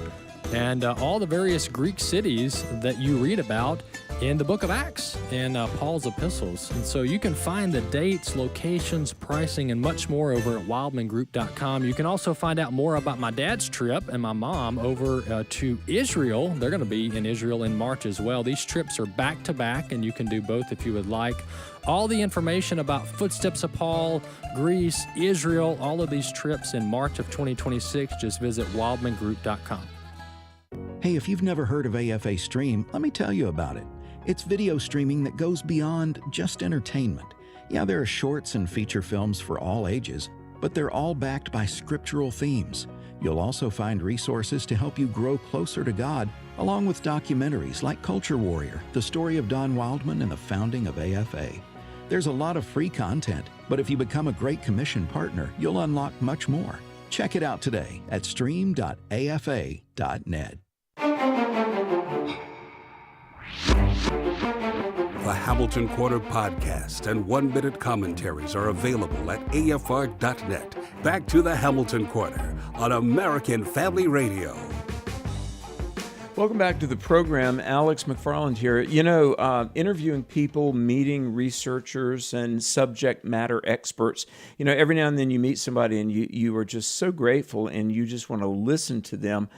and all the various Greek cities that you read about in the book of Acts and Paul's epistles. And so you can find the dates, locations, pricing, and much more over at wildmangroup.com. You can also find out more about my dad's trip and my mom over to Israel. They're going to be in Israel in March as well. These trips are back-to-back, and you can do both if you would like. All the information about Footsteps of Paul, Greece, Israel, all of these trips in March of 2026, just visit wildmangroup.com. Hey, if you've never heard of AFA Stream, let me tell you about it. It's video streaming that goes beyond just entertainment. Yeah, there are shorts and feature films for all ages, but they're all backed by scriptural themes. You'll also find resources to help you grow closer to God, along with documentaries like Culture Warrior, the story of Don Wildman and the founding of AFA. There's a lot of free content, but if you become a Great Commission partner, you'll unlock much more. Check it out today at stream.afa.net. The Hamilton Corner podcast and one-minute commentaries are available at afr.net. Back to the Hamilton Corner on American Family Radio. Welcome back to the program. Alex McFarland here. You know, interviewing people, meeting researchers and subject matter experts. You know, every now and then you meet somebody and you are just so grateful and you just want to listen to them.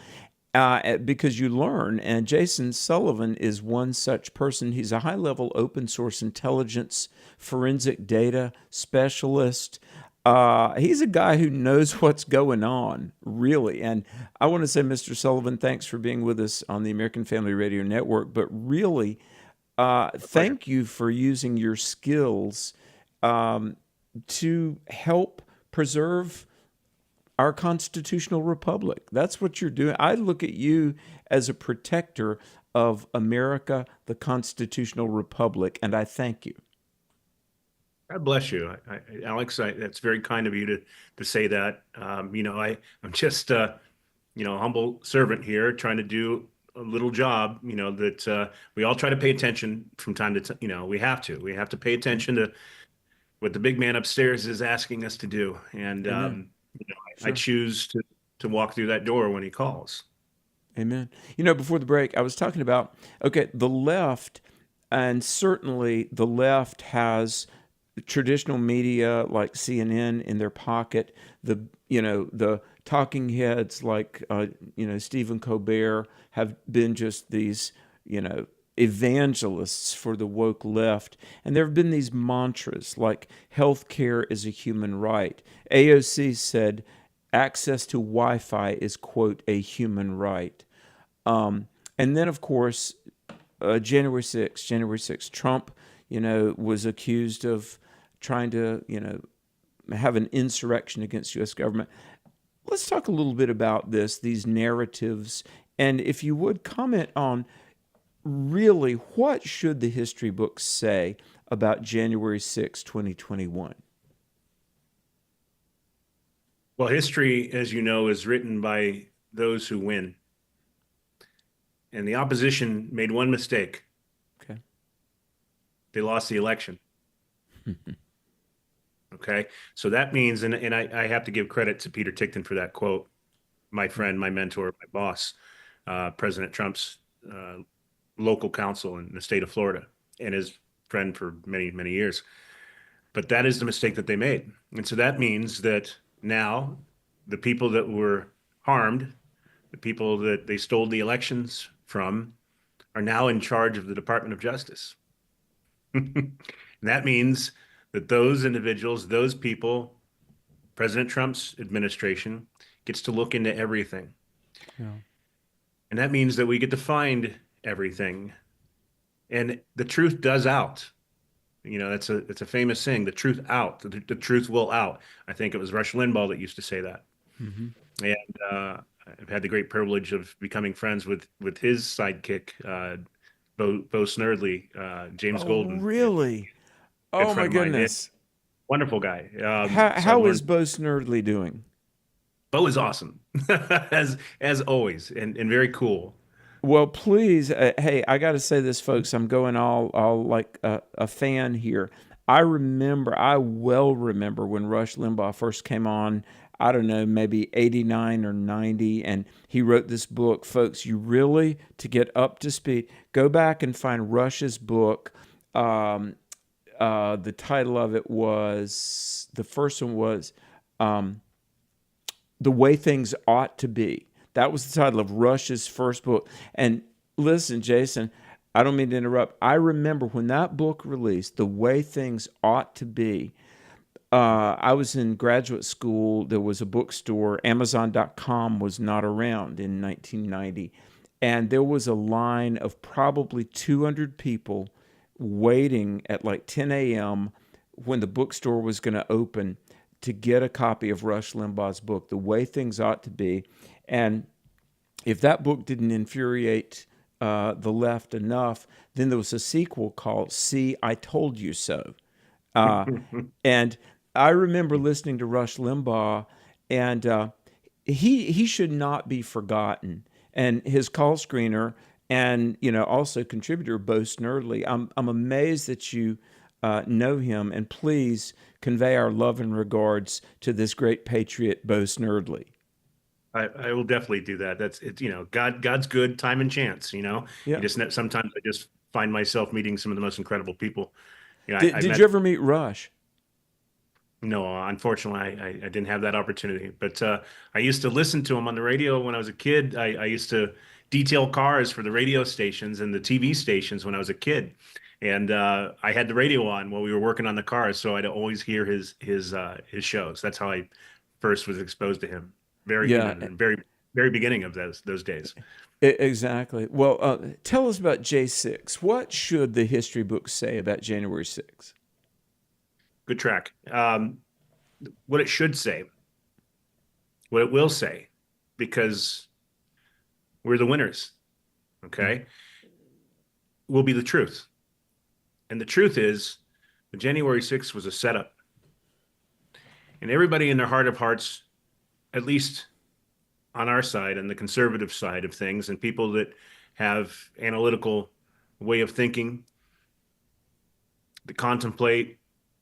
because you learn. And Jason Sullivan is one such person. He's a high-level open source intelligence forensic data specialist. He's a guy who knows what's going on, really. And I want to say, Mr. Sullivan, thanks for being with us on the American Family Radio Network. But really, thank you for using your skills to help preserve our constitutional republic. That's what you're doing. I look at you as a protector of America, the constitutional republic, and I thank you. God bless you, Alex. That's very kind of you to say that. I'm just a humble servant here, trying to do a little job. That we all try to pay attention from time to time. We have to pay attention to what the big man upstairs is asking us to do, and I choose to walk through that door when he calls. Amen. Before the break, I was talking about the left, and certainly the left has traditional media like CNN in their pocket. The talking heads like Stephen Colbert have been just these evangelists for the woke left. And there have been these mantras like healthcare is a human right. AOC said access to Wi-Fi is, quote, a human right. And then, of course, January 6th, Trump, was accused of trying to, have an insurrection against U.S. government. Let's talk a little bit about these narratives. And if you would comment on really what should the history books say about January 6, 2021? Well, history, as you know, is written by those who win. And the opposition made one mistake. Okay. They lost the election. Okay. So that means, and I have to give credit to Peter Tickton for that quote, my friend, my mentor, my boss, President Trump's local counsel in the state of Florida, and his friend for many, many years. But that is the mistake that they made. And so that means that now the people that were harmed, the people that they stole the elections from, are now in charge of the Department of Justice. And that means that those individuals, those people, President Trump's administration gets to look into everything. Yeah. And that means that we get to find everything. And the truth does out. It's a famous saying, the truth out, the truth will out. I think it was Rush Limbaugh that used to say that. Mm-hmm. And I've had the great privilege of becoming friends with his sidekick, Bo Snerdley, James Golden. Really? Oh, my goodness. Wonderful guy. How is Bo Snerdley doing? Bo is awesome, as always, and very cool. Well, please, hey, I got to say this, folks. I'm going all like a fan here. I well remember when Rush Limbaugh first came on, I don't know, maybe 89 or 90, and he wrote this book. Folks, you really, to get up to speed, go back and find Rush's book. The title of it was, the first one was The Way Things Ought to Be. That was the title of Rush's first book. And listen, Jason, I don't mean to interrupt. I remember when that book released, The Way Things Ought to Be, I was in graduate school. There was a bookstore. Amazon.com was not around in 1990. And there was a line of probably 200 people waiting at like 10 a.m. when the bookstore was going to open to get a copy of Rush Limbaugh's book, The Way Things Ought to Be. And if that book didn't infuriate the left enough, then there was a sequel called See, I Told You So. And I remember listening to Rush Limbaugh, and he should not be forgotten. And his call screener and also contributor Bo Snerdley, I'm amazed that you know him, and please convey our love and regards to this great patriot, Bo Snerdley. I will definitely do that. That's it. God's good, time and chance. Yeah. Sometimes I just find myself meeting some of the most incredible people. Did you ever meet Rush? No, unfortunately, I didn't have that opportunity. But I used to listen to him on the radio when I was a kid. I used to detail cars for the radio stations and the TV stations when I was a kid. And I had the radio on while we were working on the cars, so I'd always hear his shows. That's how I first was exposed to him. Yeah, Very beginning of those days. Exactly. Well, tell us about J6. What should the history books say about January 6th? Good track. What it should say, what it will say, because we're the winners, okay, will be the truth. And the truth is that January 6th was a setup. And everybody in their heart of hearts, at least on our side and the conservative side of things, and people that have analytical way of thinking, that contemplate,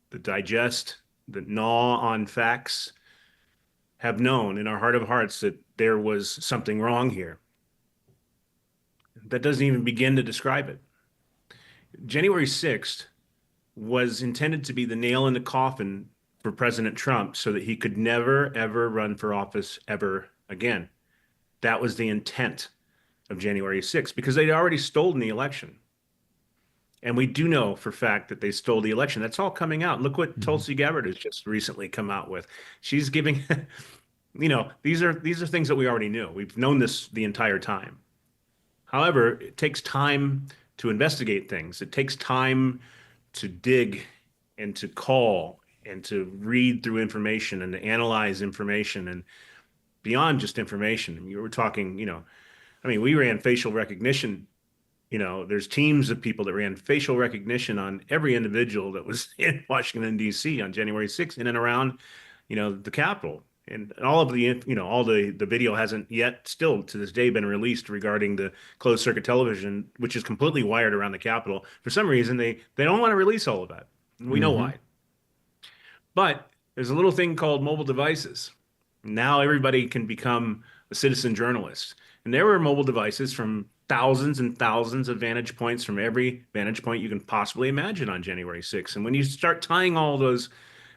that digest, that gnaw on facts, have known in our heart of hearts that there was something wrong here. That doesn't even begin to describe it. January 6th was intended to be the nail in the coffin for President Trump so that he could never, ever run for office ever again. That was the intent of January 6th, because they'd already stolen the election. And we do know for fact that they stole the election. That's all coming out. Look what Tulsi Gabbard has just recently come out with. She's giving, these are things that we already knew. We've known this the entire time. However, it takes time to investigate things. It takes time to dig and to call and to read through information and to analyze information, and beyond just information. I mean, you were talking, we ran facial recognition. There's teams of people that ran facial recognition on every individual that was in Washington, D.C. on January 6th in and around, the Capitol. And all of the, all the video hasn't yet still to this day been released regarding the closed circuit television, which is completely wired around the Capitol. For some reason, they don't want to release all of that. We know why. But there's a little thing called mobile devices. Now everybody can become a citizen journalist. And there were mobile devices from thousands and thousands of vantage points, from every vantage point you can possibly imagine on January 6th. And when you start tying all those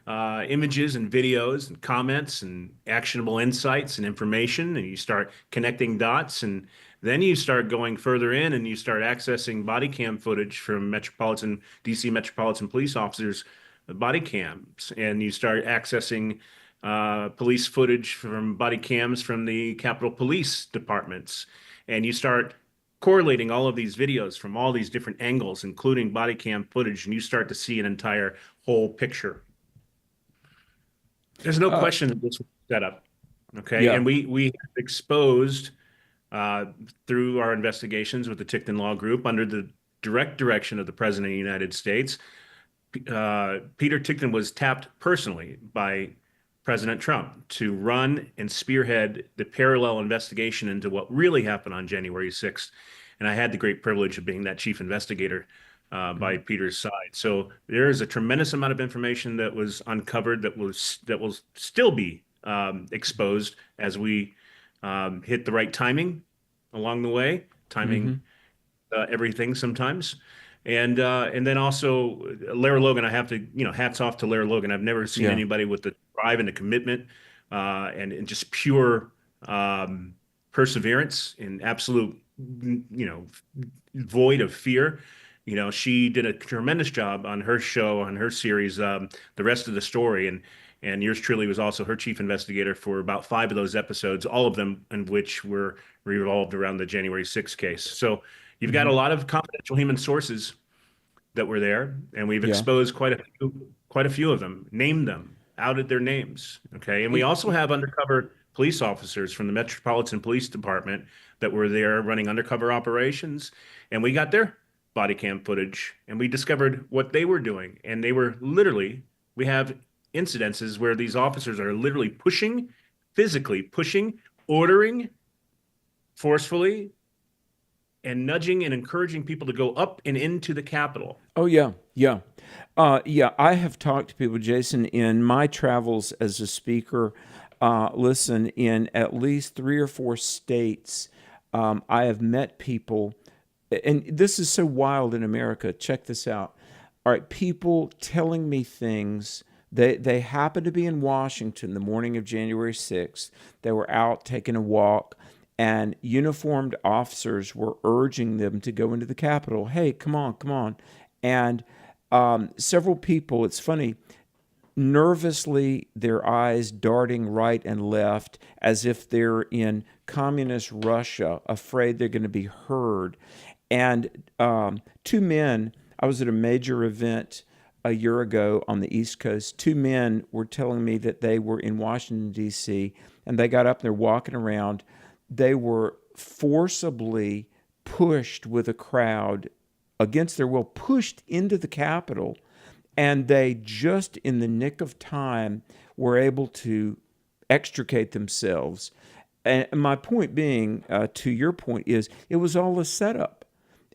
images and videos and comments and actionable insights and information, and you start connecting dots, and then you start going further in and you start accessing body cam footage from DC Metropolitan Police officers' body cams, and you start accessing police footage from body cams from the Capitol Police departments, and you start correlating all of these videos from all these different angles, including body cam footage, and you start to see an entire whole picture. There's no question that this was set up, okay? Yeah. And we exposed through our investigations with the Tickton Law Group under the direct direction of the President of the United States. Peter Tickton was tapped personally by President Trump to run and spearhead the parallel investigation into what really happened on January 6th. And I had the great privilege of being that chief investigator by Peter's side. So there is a tremendous amount of information that was uncovered that will still be exposed as we hit the right timing along the way, everything sometimes. And then also Lara Logan, I have to, hats off to Lara Logan. I've never seen anybody with the drive and the commitment and just pure perseverance and absolute, void of fear. She did a tremendous job on her show, on her series, The Rest of the Story. And yours truly was also her chief investigator for about 5 of those episodes, all of them in which were revolved around the January 6th case. So you've got a lot of confidential human sources that were there, and we've exposed quite a few of them, named them, outed their names. Okay. And we also have undercover police officers from the Metropolitan Police Department that were there running undercover operations, and we got their body cam footage and we discovered what they were doing. And they were literally, we have incidences where these officers are literally physically pushing, ordering forcefully, and nudging and encouraging people to go up and into the Capitol. Oh, yeah. I have talked to people, Jason, in my travels as a speaker. Listen, in at least 3 or 4 states, I have met people, and this is so wild in America. Check this out. All right, people telling me things They happened to be in Washington the morning of January 6th. They were out taking a walk, and uniformed officers were urging them to go into the Capitol. Hey, come on, come on. And several people, it's funny, nervously, their eyes darting right and left as if they're in communist Russia, afraid they're going to be heard. And two men, I was at a major event a year ago on the East Coast. Two men were telling me that they were in Washington, D.C., and they got up and they're walking around. They were forcibly pushed with a crowd against their will, pushed into the Capitol, and they just in the nick of time were able to extricate themselves. And my point being, to your point, is it was all a setup.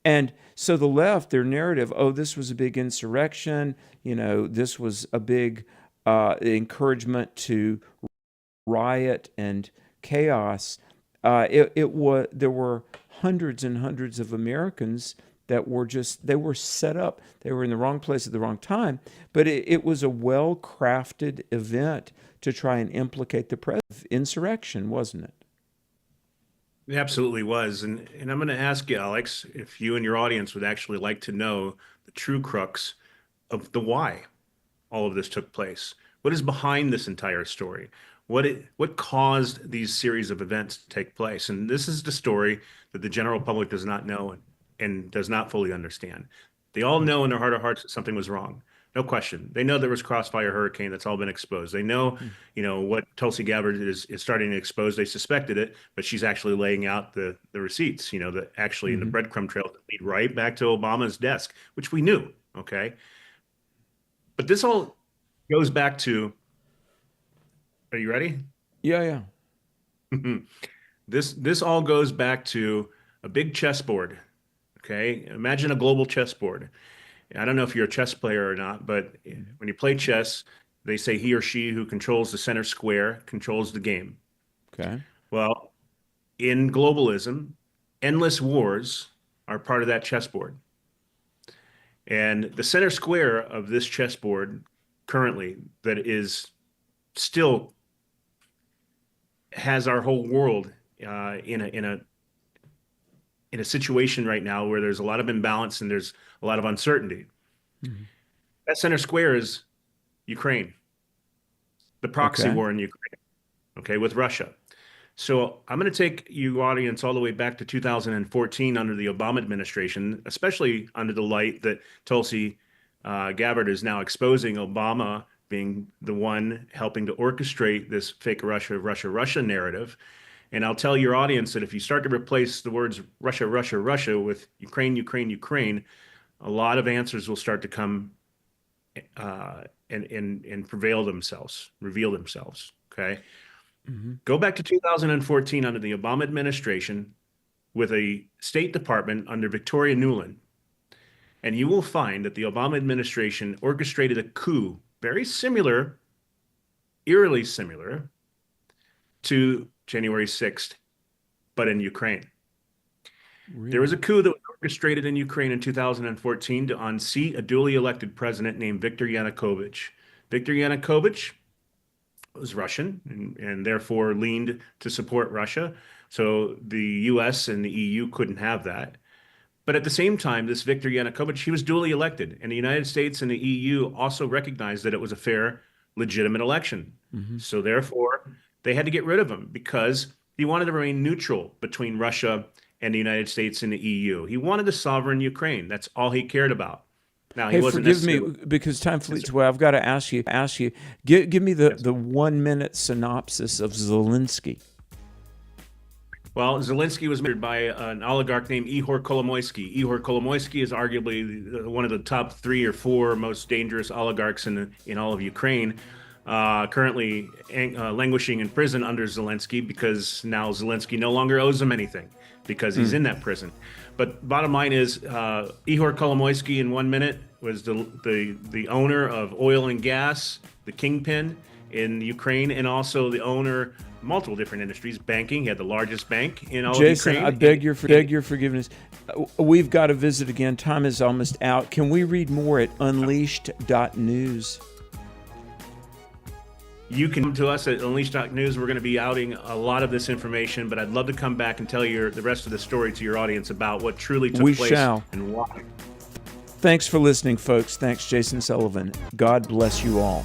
And so the left, their narrative, oh, this was a big insurrection, this was a big encouragement to riot and chaos. There were hundreds and hundreds of Americans that were they were set up. They were in the wrong place at the wrong time. But it was a well-crafted event to try and implicate the president. Insurrection, wasn't it? It absolutely was. And I'm going to ask you, Alex, if you and your audience would actually like to know the true crux of the why all of this took place. What is behind this entire story? What caused these series of events to take place? And this is the story that the general public does not know and does not fully understand. They all know in their heart of hearts that something was wrong. No question. They know there was Crossfire Hurricane that's all been exposed. They know, what Tulsi Gabbard is starting to expose. They suspected it, but she's actually laying out the receipts, that actually in the breadcrumb trail that lead right back to Obama's desk, which we knew, okay? But this all goes back to, are you ready? Yeah. This all goes back to a big chessboard, okay? Imagine a global chessboard. I don't know if you're a chess player or not, but when you play chess, they say he or she who controls the center square controls the game. Okay. Well, in globalism, endless wars are part of that chessboard. And the center square of this chessboard currently that is still has our whole world in a situation right now where there's a lot of imbalance and there's a lot of uncertainty. Mm-hmm. That center square is Ukraine, the proxy war in Ukraine, okay, with Russia. So I'm going to take you, audience, all the way back to 2014 under the Obama administration, especially under the light that Tulsi Gabbard is now exposing Obama being the one helping to orchestrate this fake Russia narrative. And I'll tell your audience that if you start to replace the words Russia with Ukraine, a lot of answers will start to come and reveal themselves. Okay. Mm-hmm. Go back to 2014 under the Obama administration with a State Department under Victoria Nuland, and you will find that the Obama administration orchestrated a coup very similar, eerily similar to January 6th, but in Ukraine. Really? There was a coup that was orchestrated in Ukraine in 2014 to unseat a duly elected president named Viktor Yanukovych. Viktor Yanukovych was Russian and therefore leaned to support Russia. So the US and the EU couldn't have that. But at the same time, this Viktor Yanukovych, he was duly elected. And the United States and the EU also recognized that it was a fair, legitimate election. Mm-hmm. So therefore, they had to get rid of him because he wanted to remain neutral between Russia and the United States and the EU. He wanted a sovereign Ukraine. That's all he cared about. Now, he wasn't forgive me because time fleets away. I've got to ask you. Give me the 1 minute synopsis of Zelensky. Well, Zelensky was murdered by an oligarch named Ihor Kolomoisky. Ihor Kolomoisky is arguably one of the top 3 or 4 most dangerous oligarchs in all of Ukraine. Currently languishing in prison under Zelensky because now Zelensky no longer owes him anything because he's in that prison. But bottom line is Ihor Kolomoisky in 1 minute was the owner of oil and gas, the kingpin in Ukraine, and also the owner of multiple different industries, banking. He had the largest bank in all of Ukraine. Jason, I beg your forgiveness. We've got to visit again. Time is almost out. Can we read more at unleashed.news? You can come to us at Unleash.news. We're going to be outing a lot of this information, but I'd love to come back and tell you the rest of the story to your audience about what truly took place and why. Thanks for listening, folks. Thanks, Jason Sullivan. God bless you all.